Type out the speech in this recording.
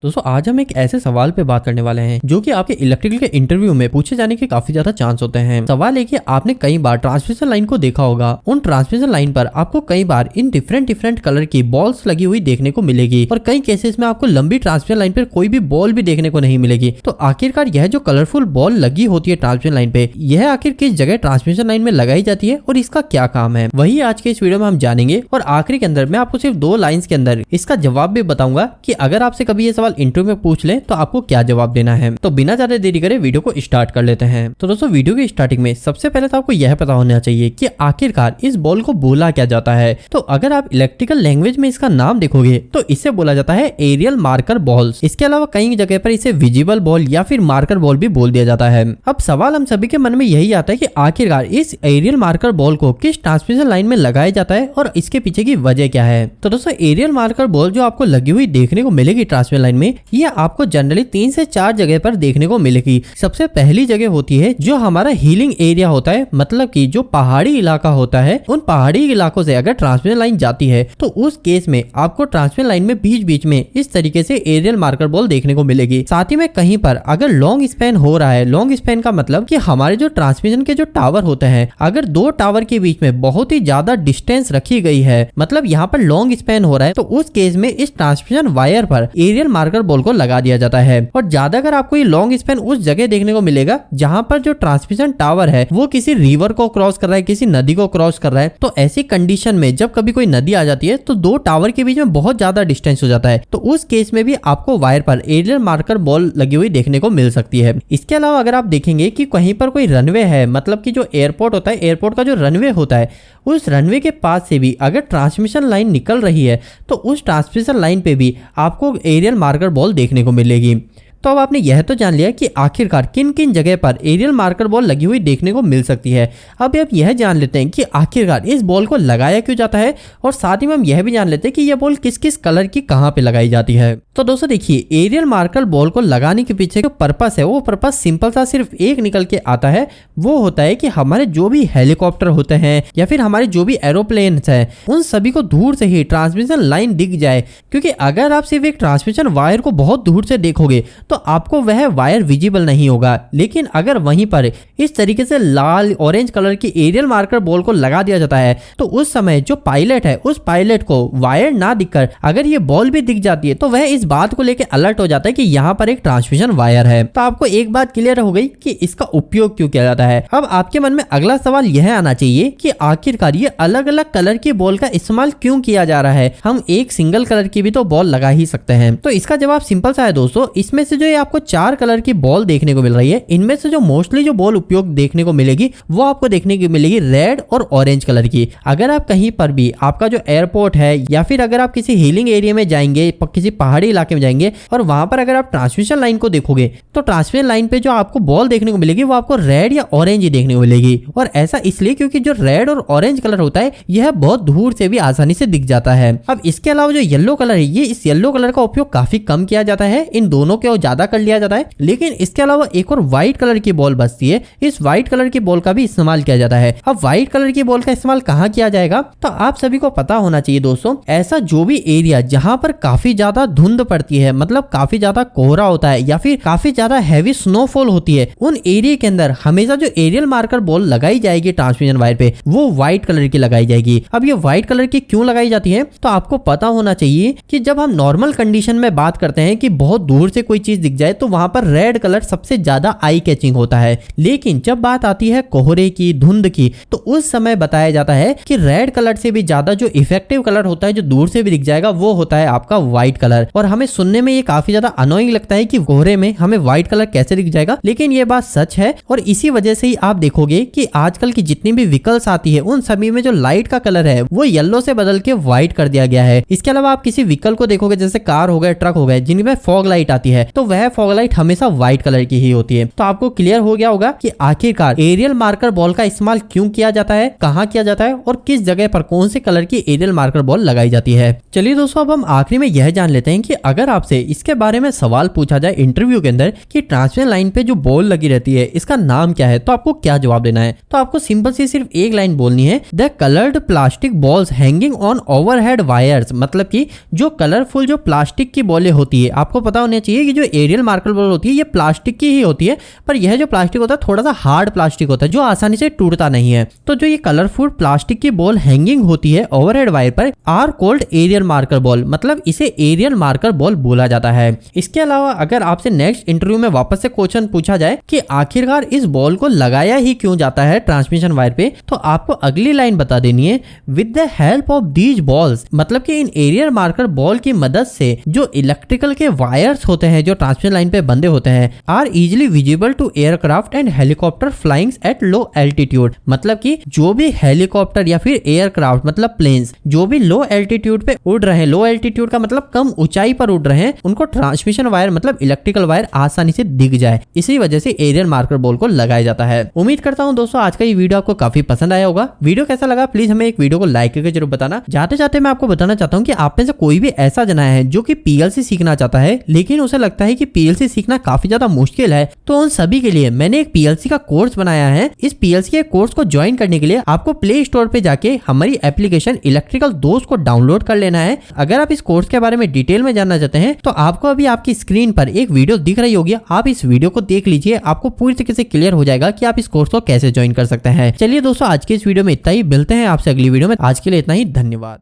दोस्तों आज हम एक ऐसे सवाल पे बात करने वाले हैं जो कि आपके इलेक्ट्रिकल के इंटरव्यू में पूछे जाने के काफी ज्यादा चांस होते हैं। सवाल है कि आपने कई बार ट्रांसमिशन लाइन को देखा होगा। उन ट्रांसमिशन लाइन पर आपको कई बार इन डिफरेंट कलर की बॉल्स लगी हुई देखने को मिलेगी और कई केसेस में आपको लंबी ट्रांसमिशन लाइन पर कोई भी बॉल भी देखने को नहीं मिलेगी। तो आखिरकार यह जो कलरफुल बॉल लगी होती है ट्रांसमिशन लाइन पे, यह आखिर किस जगह ट्रांसमिशन लाइन में लगाई जाती है और इसका क्या काम है, वही आज के इस वीडियो में हम जानेंगे। और आखिरी के अंदर मैं आपको सिर्फ 2 लाइंस के अंदर इसका जवाब भी बताऊंगा कि अगर आपसे कभी ये सवाल इंटरव्यू में पूछ तो आपको क्या जवाब देना है। तो बिना ज्यादा देरी करे वीडियो को स्टार्ट कर लेते हैं। तो दोस्तों वीडियो की स्टार्टिंग में सबसे पहले तो आपको यह पता होना चाहिए कि आखिरकार इस बॉल को बोला क्या जाता है। तो अगर आप इलेक्ट्रिकल लैंग्वेज में इसका नाम देखोगे तो इसे बोला जाता है एरियल मार्कर बॉल्स। इसके अलावा कई जगह पर इसे विजिबल बॉल या फिर मार्कर बॉल भी बोल दिया जाता है। अब सवाल हम सभी के मन में यही आता है कि आखिरकार इस एरियल मार्कर बॉल को किस ट्रांसमिशन लाइन में लगाया जाता है और इसके पीछे की वजह क्या है। तो दोस्तों एरियल मार्कर बॉल जो आपको लगी हुई देखने को मिलेगी ट्रांसमिशन लाइन में, ये आपको जनरली 3 से 4 जगह पर देखने को मिलेगी। सबसे पहली जगह होती है जो हमारा हीलिंग एरिया होता है, मतलब कि जो पहाड़ी इलाका होता है, उन पहाड़ी इलाकों से अगर ट्रांसमिशन लाइन जाती है तो उस केस में आपको ट्रांसमिशन लाइन में बीच बीच में इस तरीके से एरियल मार्कर बॉल देखने को मिलेगी। साथ ही में कहीं पर अगर लॉन्ग स्पैन हो रहा है, लॉन्ग स्पैन का मतलब कि हमारे जो ट्रांसमिशन के जो टावर होते हैं, अगर 2 टावर के बीच में बहुत ही ज्यादा डिस्टेंस रखी गई है, मतलब यहाँ पर लॉन्ग स्पैन हो रहा है, तो उस केस में इस ट्रांसमिशन वायर पर एरियल मार्कर बॉल को लगा दिया जाता है। और ज्यादातर आपको ये लॉन्ग स्पैन उस जगह देखने को मिलेगा जहां पर जो ट्रांसमिशन टावर है वो किसी रिवर को क्रॉस कर रहा है, किसी नदी को क्रॉस कर रहा है। तो ऐसी कंडीशन में जब कभी कोई नदी आ जाती है तो 2 टावर के बीच में बहुत ज्यादा डिस्टेंस हो जाता है, तो उस केस में भी आपको वायर पर एरियल मार्कर बॉल लगी हुई देखने को मिल सकती है। इसके अलावा अगर आप देखेंगे कि कहीं पर कोई रनवे है, मतलब कि जो एयरपोर्ट होता है, एयरपोर्ट का जो रनवे होता है, उस रनवे के पास से भी अगर ट्रांसमिशन लाइन निकल रही है तो उस ट्रांसमिशन लाइन पे भी आपको एरियल मार्कर बॉल देखने को मिलेगी। तो अब आपने यह तो जान लिया कि आखिरकार किन किन जगह पर एरियल मार्कर बॉल लगी हुई देखने को मिल सकती है। अब आप यह जान लेते हैं कि आखिरकार इस बॉल को लगाया क्यों जाता है, और साथ ही में हम यह भी जान लेते हैं कि यह बॉल किस किस कलर की कहां पे लगाई जाती है। तो दोस्तों देखिए, एरियल मार्कर बॉल को लगाने के पीछे जो पर्पस है वो पर्पस सिंपल सा सिर्फ एक निकल के आता है। वो होता है कि हमारे जो भी हेलीकॉप्टर होते हैं या फिर हमारे जो भी एरोप्लेन है, उन सभी को दूर से ही ट्रांसमिशन लाइन दिख जाए। क्योंकि अगर आप सिर्फ एक ट्रांसमिशन वायर को बहुत दूर से देखोगे तो आपको वह वायर विजिबल नहीं होगा, लेकिन अगर वहीं पर इस तरीके से लाल ऑरेंज कलर की एरियल मार्कर बॉल को लगा दिया जाता है तो उस समय जो पायलट है, उस पायलट को वायर ना दिखकर अगर ये बॉल भी दिख जाती है तो वह इस बात को लेकर अलर्ट हो जाता है कि यहाँ पर एक ट्रांसमिशन वायर है। तो आपको एक बात क्लियर हो गई कि इसका उपयोग क्यों किया जाता है। अब आपके मन में अगला सवाल यह आना चाहिए कि आखिरकार ये अलग अलग कलर की बॉल का इस्तेमाल क्यों किया जा रहा है, हम एक सिंगल कलर की भी तो बॉल लगा ही सकते हैं। तो इसका जवाब सिंपल सा है दोस्तों, इसमें से जो आपको 4 कलर की बॉल देखने को मिल रही है, इनमें से जो मोस्टली जो बॉल उपयोग देखने को मिलेगी वो आपको देखने को मिलेगी रेड और ऑरेंज कलर की। अगर आप कहीं पर भी आपका जो एयरपोर्ट है या फिर अगर आप किसी हीलिंग एरिया में जाएंगे, किसी पहाड़ी इलाके में जाएंगे और वहां पर अगर आप ट्रांसमिशन लाइन को देखोगे तो ट्रांसमिशन लाइन पे जो आपको बॉल देखने को मिलेगी वो आपको रेड या ऑरेंज ही देखने को मिलेगी। और ऐसा इसलिए क्योंकि जो रेड और ऑरेंज कलर होता है यह बहुत दूर से भी आसानी से दिख जाता है। अब इसके अलावा जो येलो कलर है, ये इस येलो कलर का उपयोग काफी कम किया जाता है, इन दोनों को ज्यादा कर लिया जाता है। लेकिन इसके अलावा एक और व्हाइट कलर की बॉल बचती है, इस व्हाइट कलर की बॉल का भी इस्तेमाल किया जाता है। अब व्हाइट कलर की बॉल का इस्तेमाल कहाँ किया जाएगा, तो आप सभी को पता होना चाहिए दोस्तों, ऐसा जो भी एरिया जहां पर काफी ज्यादा धुंध पड़ती है, मतलब काफी ज्यादा कोहरा होता है या फिर काफी ज्यादा हैवी स्नोफॉल होती है, उन एरिया के अंदर हमेशा जो एरियल मार्कर बॉल लगाई जाएगी ट्रांसमिशन वायर पे वो व्हाइट कलर की लगाई जाएगी। अब ये व्हाइट कलर की क्यों लगाई जाती है, तो आपको पता होना चाहिए कि जब हम नॉर्मल कंडीशन में बात करते हैं कि बहुत दूर से कोई चीज दिख जाए तो वहां पर रेड कलर सबसे ज्यादा आई कैचिंग होता है। लेकिन जब बात आती है कोहरे की, धुंध की, तो उस समय बताया जाता है कि रेड कलर से भी ज्यादा जो इफेक्टिव कलर होता है, जो दूर से भी दिख जाएगा, वो होता है आपका व्हाइट कलर। और हमें सुनने में ये काफी ज्यादा अनोइंग लगता है कि कोहरे में हमें व्हाइट कलर कैसे दिख जाएगा, लेकिन ये बात सच है। और इसी वजह से ही आप देखोगे कि आजकल की जितनी भी व्हीकल्स आती है उन सभी में जो लाइट का कलर है वो येलो से बदल के व्हाइट कर दिया गया है। इसके अलावा आप किसी व्हीकल को देखोगे, जैसे कार हो गए, ट्रक हो गए, जिनमें फॉग लाइट आती है, तो वह फॉग लाइट हमेशा व्हाइट कलर की ही होती है। तो आपको क्लियर हो गया होगा कि आखिरकार एरियल मार्कर बॉल का इस्तेमाल क्यों किया जाता है, कहाँ किया जाता है और किस जगह पर कौन से कलर की एरियल मार्कर बॉल लगाई जाती है। चलिए दोस्तों, अब हम आखिरी में यह जान लेते हैं कि अगर आपसे इसके बारे में सवाल पूछा जाए इंटरव्यू के अंदर कि ट्रांसमिशन लाइन पे जो बॉल लगी रहती है इसका नाम क्या है, तो आपको क्या जवाब देना है। तो आपको सिंपल सी सिर्फ एक लाइन बोलनी है, the coloured plastic balls hanging on overhead wires. मतलब कि जो कलरफुल जो प्लास्टिक की बॉलें होती है, आपको पता होना चाहिए कि जो एरियल मार्कर बॉल होती है ये प्लास्टिक की ही होती है, पर यह जो प्लास्टिक होता है थोड़ा सा हार्ड प्लास्टिक होता है जो आसानी से टूटता नहीं है। तो जो ये कलरफुल प्लास्टिक की बॉल हैंगिंग होती है ओवरहेड वायर पर are called aerial marker ball, मतलब इसे एरियल मार्कर बॉल बोला जाता है। इसके अलावा अगर आपसे नेक्स्ट इंटरव्यू में वापस से क्वेश्चन पूछा जाए कि आखिरकार इस बॉल को लगाया ही क्यों जाता है ट्रांसमिशन वायर पे, तो आपको अगली लाइन बता देनी है, with the help of these balls. मतलब कि इन एरियल मार्कर बॉल की मदद से जो इलेक्ट्रिकल के वायर्स होते हैं जो ट्रांसमिशन लाइन पे बंधे होते हैं are easily visible to aircraft and helicopter flying at low altitude. मतलब कि जो भी हेलीकॉप्टर या फिर एयरक्राफ्ट मतलब प्लेन्स जो भी लो एल्टीट्यूड पे उड़ रहे हैं, लो एल्टीट्यूड का मतलब कम ऊंचाई पर उड़ रहे हैं, उनको ट्रांसमिशन वायर मतलब इलेक्ट्रिकल वायर आसानी से दिख जाए, इसी वजह से एरियल मार्कर बॉल को लगाया जाता है। उम्मीद करता हूं दोस्तों आज का ये वीडियो आपको काफी पसंद आया होगा। वीडियो कैसा लगा प्लीज हमें एक वीडियो को लाइक करके जरूर बताना। जाते जाते मैं आपको बताना चाहता हूं कि आप में से कोई भी ऐसा जना है जो कि पीएलसी सीखना चाहता है लेकिन उसे लगता है कि पीएलसी सीखना काफी ज्यादा मुश्किल है, तो उन सभी के लिए मैंने एक पीएलसी का कोर्स बनाया है। इस पीएलसी के कोर्स को ज्वाइन करने के लिए आपको प्ले स्टोर पे जाके हमारी एप्लीकेशन इलेक्ट्रिकल दोस्त को डाउनलोड कर लेना है। अगर आप इस कोर्स के बारे में डिटेल में जानना चाहते हैं तो आपको अभी आपकी स्क्रीन पर एक वीडियो दिख रही होगी, आप इस वीडियो को देख लीजिए, आपको पूरी तरीके से क्लियर हो जाएगा कि आप इस कोर्स को कैसे ज्वाइन कर सकते हैं। चलिए दोस्तों आज के इस वीडियो में इतना ही, मिलते हैं आपसे अगली वीडियो में। आज के लिए इतना ही, धन्यवाद।